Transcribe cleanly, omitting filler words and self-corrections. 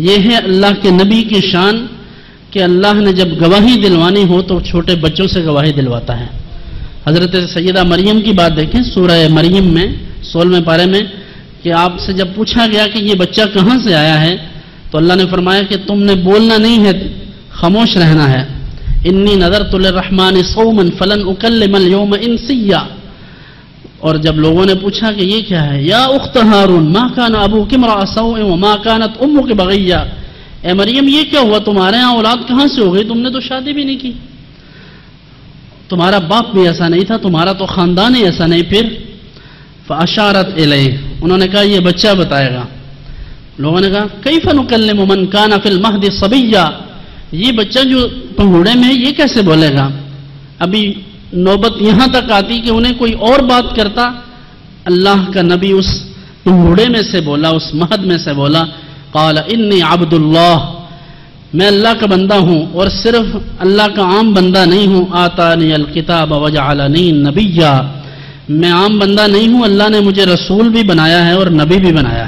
یہ ہے اللہ کے نبی کی شان کہ اللہ نے جب گواہی دلوانی ہو تو چھوٹے بچوں سے گواہی دلواتا ہے۔ حضرت سیدہ مریم کی بات دیکھیں سورہ مریم میں 16ویں پارے میں کہ آپ سے جب پوچھا گیا کہ یہ بچہ کہاں سے آیا ہے تو اللہ نے فرمایا کہ تم نے بولنا نہیں ہے، خاموش رہنا ہے۔ انی نذرت للرحمن صوما فلن اکلم اليوم انسیا۔ اور جب لوگوں نے پوچھا کہ یہ کیا ہے، یا اخت ہارون ما کان ابوک امرأ سوء وما کانت امک بغیہ، اے مریم یہ کیا ہوا، تمہارے ہاں اولاد کہاں سے ہو گئی، تم نے تو شادی بھی نہیں کی، تمہارا باپ بھی ایسا نہیں تھا، تمہارا تو خاندان ہی ایسا نہیں۔ پھر فاشارت الیہ، انہوں نے کہا یہ بچہ بتائے گا۔ لوگوں نے کہا کیف نکلم من کان فی المہد صبیا، یہ بچہ جو پنگھوڑے میں یہ کیسے بولے گا۔ ابھی نوبت یہاں تک آتی کہ انہیں کوئی اور بات کرتا، اللہ کا نبی اس پنگھوڑے میں سے بولا، اس مہد میں سے بولا قال انی عبد اللہ، میں اللہ کا بندہ ہوں، اور صرف اللہ کا عام بندہ نہیں ہوں، آتانی الکتاب وجعلنی نبیا، میں عام بندہ نہیں ہوں، اللہ نے مجھے رسول بھی بنایا ہے اور نبی بھی بنایا ہے۔